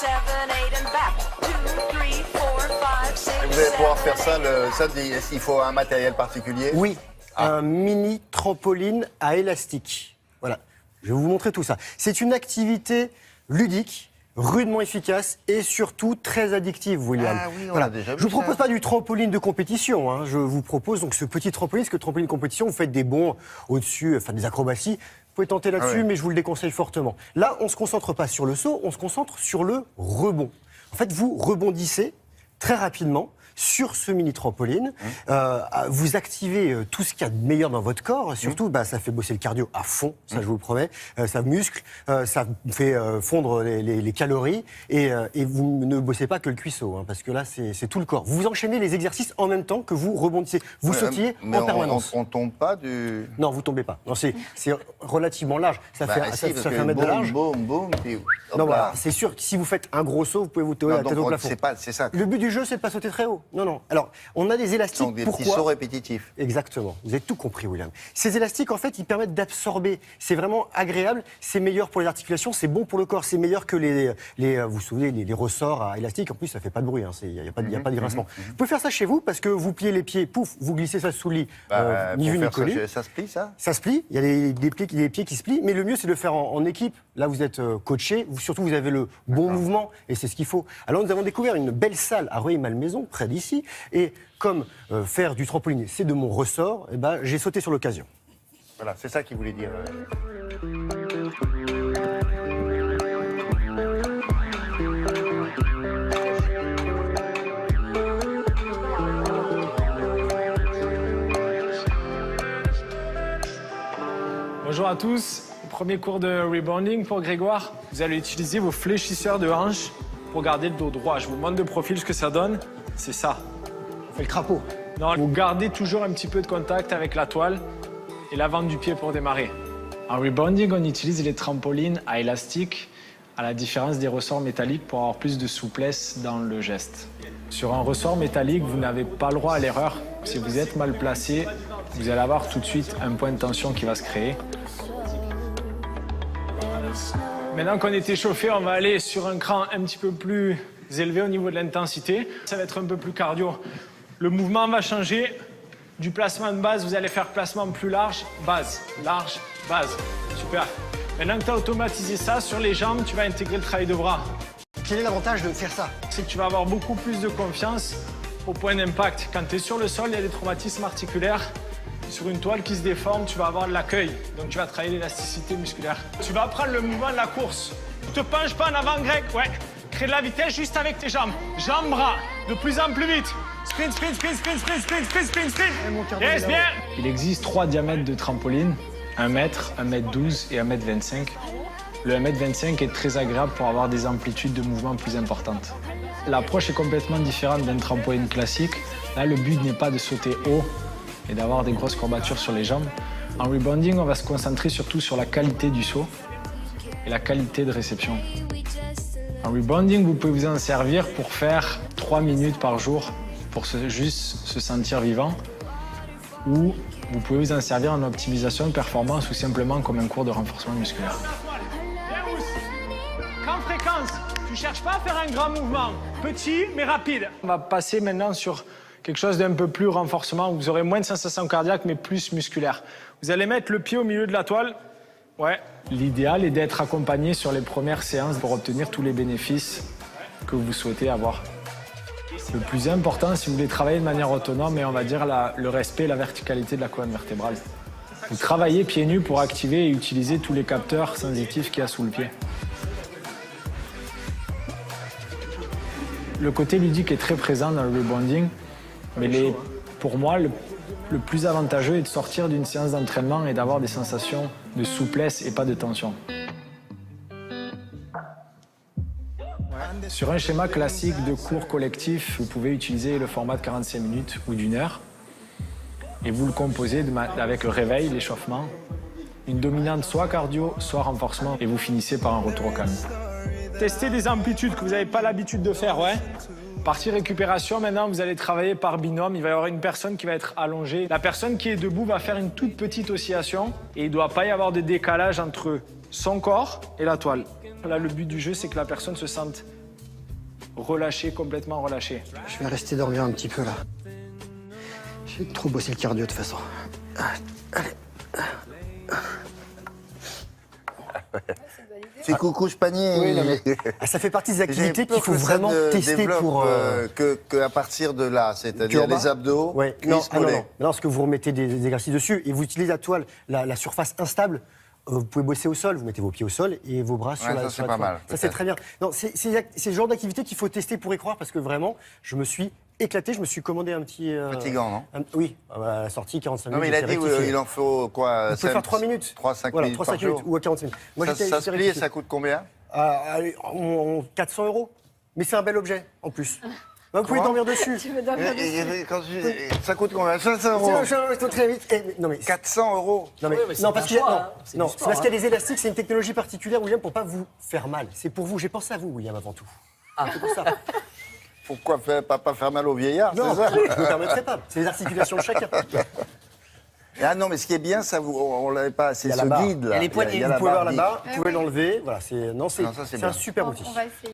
Et vous allez pouvoir faire ça, il faut un matériel particulier? Oui, un mini trampoline à élastique. Voilà, je vais vous montrer tout ça. C'est une activité ludique, rudement efficace et surtout très addictive, William. Ah oui, on voilà. a déjà vu Je vous propose ça. pas du trampoline de compétition, hein. Je vous propose donc ce petit trampoline, parce que trampoline de compétition, vous faites des bonds au-dessus, enfin des acrobaties. Vous pouvez tenter là-dessus, Ah ouais. mais je vous le déconseille fortement. Là, on ne se concentre pas sur le saut, on se concentre sur le rebond. En fait, vous rebondissez très rapidement sur ce mini trampoline. Vous activez tout ce qu'il y a de meilleur dans votre corps. Surtout, ça fait bosser le cardio à fond, ça je vous le promets. Ça muscle, ça fait fondre les calories. Et vous ne bossez pas que le cuisseau, hein, parce que là, c'est tout le corps. Vous enchaînez les exercices en même temps que vous rebondissez. Vous sautillez en permanence. On tombe pas du... Non, vous tombez pas. Non, c'est relativement large. Ça fait parce que 1 mètre de large. boum, puis hop Non, là. voilà, c'est sûr que si vous faites un gros saut, vous pouvez vous tourner la tête au plafond. C'est ça. Le but du jeu, c'est de pas sauter très haut. Non. Alors, on a des élastiques. Donc des Pourquoi petits sauts répétitifs. Exactement. Vous avez tout compris, William. Ces élastiques, en fait, ils permettent d'absorber. C'est vraiment agréable. C'est meilleur pour les articulations. C'est bon pour le corps. C'est meilleur que vous vous souvenez, les ressorts à élastique. En plus, ça fait pas de bruit. Il n'y a pas de grincement. Vous pouvez faire ça chez vous parce que vous pliez les pieds, pouf, vous glissez ça sous le lit. Ni vu ni connu. Ça se plie, ça? Ça se plie. Il y a des pieds qui se plient. Mais le mieux, c'est de le faire en équipe. Là, vous êtes coaché. Surtout, vous avez le bon mouvement. Et c'est ce qu'il faut. Alors, nous avons découvert une belle salle à Rueil-Malmaison, près d'ici. Et comme faire du trampoline, c'est de mon ressort, j'ai sauté sur l'occasion. Voilà, c'est ça qu'il voulait dire. Bonjour à tous, premier cours de rebounding pour Grégoire. Vous allez utiliser vos fléchisseurs de hanches pour garder le dos droit. Je vous montre de profil ce que ça donne, c'est ça. On fait le crapaud. Non, vous gardez toujours un petit peu de contact avec la toile et l'avant du pied pour démarrer. En rebounding, on utilise les trampolines à élastique, à la différence des ressorts métalliques pour avoir plus de souplesse dans le geste. Sur un ressort métallique, vous n'avez pas le droit à l'erreur. Si vous êtes mal placé, vous allez avoir tout de suite un point de tension qui va se créer. Maintenant qu'on est échauffé, on va aller sur un cran un petit peu plus élevé au niveau de l'intensité. Ça va être un peu plus cardio. Le mouvement va changer. Du placement de base, vous allez faire placement plus large, base, base. Super. Maintenant que tu as automatisé ça, sur les jambes, tu vas intégrer le travail de bras. Quel est l'avantage de faire ça? C'est que tu vas avoir beaucoup plus de confiance au point d'impact. Quand tu es sur le sol, il y a des traumatismes articulaires. Sur une toile qui se déforme, tu vas avoir de l'accueil. Donc tu vas travailler l'élasticité musculaire. Tu vas apprendre le mouvement de la course. Ne te penche pas en avant, Greg. Ouais. Crée de la vitesse juste avec tes jambes. Jambes, bras. De plus en plus vite. Sprint. Yes, bien. Il existe 3 diamètres de trampoline. 1 mètre, 1m12 et 1m25. Le 1m25 est très agréable pour avoir des amplitudes de mouvement plus importantes. L'approche est complètement différente d'un trampoline classique. Là, le but n'est pas de sauter haut et d'avoir des grosses courbatures sur les jambes. En rebounding, on va se concentrer surtout sur la qualité du saut et la qualité de réception. En rebounding, vous pouvez vous en servir pour faire 3 minutes par jour pour juste se sentir vivant, ou vous pouvez vous en servir en optimisation de performance ou simplement comme un cours de renforcement musculaire. Qu'en fréquence, tu cherches pas à faire un grand mouvement, petit mais rapide. On va passer maintenant sur quelque chose d'un peu plus renforcement, où vous aurez moins de sensations cardiaques mais plus musculaire. Vous allez mettre le pied au milieu de la toile. Ouais. L'idéal est d'être accompagné sur les premières séances pour obtenir tous les bénéfices que vous souhaitez avoir. Le plus important, si vous voulez travailler de manière autonome, et on va dire le respect et la verticalité de la colonne vertébrale. Vous travaillez pieds nus pour activer et utiliser tous les capteurs sensitifs qu'il y a sous le pied. Le côté ludique est très présent dans le rebounding, mais pour moi, le plus avantageux est de sortir d'une séance d'entraînement et d'avoir des sensations de souplesse et pas de tension. Sur un schéma classique de cours collectif, vous pouvez utiliser le format de 45 minutes ou d'1 heure et vous le composez avec le réveil, l'échauffement, une dominante soit cardio, soit renforcement et vous finissez par un retour au calme. Testez des amplitudes que vous n'avez pas l'habitude de faire, ouais. Partie récupération, maintenant vous allez travailler par binôme. Il va y avoir une personne qui va être allongée. La personne qui est debout va faire une toute petite oscillation et il ne doit pas y avoir de décalage entre son corps et la toile. Là, le but du jeu, c'est que la personne se sente relâché, complètement relâché. Je vais rester dormir un petit peu là. J'ai trop bossé le cardio de toute façon. C'est coucouche panier. Oui, non, mais- Ah, ça fait partie des activités J'ai peur qu'il faut que ça vraiment ne tester développe, pour. que à partir de là, c'est-à-dire en bas. les abdos, Ouais. cuisses, Non, mollets. non. Parce que vous remettez des exercices dessus et vous utilisez la toile, la surface instable. Vous pouvez bosser au sol, vous mettez vos pieds au sol et vos bras sur Ouais, la ça, sur c'est la pas toile. mal, Ça, c'est peut-être. très bien. Non, c'est le genre d'activité qu'il faut tester pour y croire parce que vraiment, je me suis éclaté. Je me suis commandé un petit. Fatigant, non? Oui, à la sortie, 45 Non, mais minutes. il a dit il en faut quoi? Vous pouvez faire 3 minutes. 3-5 voilà, minutes 3-5 par jour. minutes ou à 45 minutes. Moi, Ça j'étais se plie et rectifié. ça coûte combien? Allez, 400 €. Mais c'est un bel objet, en plus. Vous pouvez Comment dormir dessus. Tu veux dormir dessus. Ça coûte combien? 500 C'est €. je très vite. Non, mais 400 €. Non, mais, Oui, mais c'est non, parce un qu'il y a, choix, non, hein. C'est non, du c'est sport, parce qu'il y a hein. des élastiques, c'est une technologie particulière, William, pour pas vous faire mal. C'est pour vous. J'ai pensé à vous, William, avant tout. C'est pour ça. Pourquoi pas faire mal aux vieillards, Non, c'est ça? je ne me permettrai pas. C'est les articulations de chacun. Ah non, mais ce qui est bien, ça on l'avait pas, c'est Il y a ce la barre. guide là. Il y a les poignées, Il y a vous la pouvez voir barre là-bas, vous Ah pouvez oui. l'enlever. Voilà, c'est Non, ça, c'est un bien. super outil. On va essayer.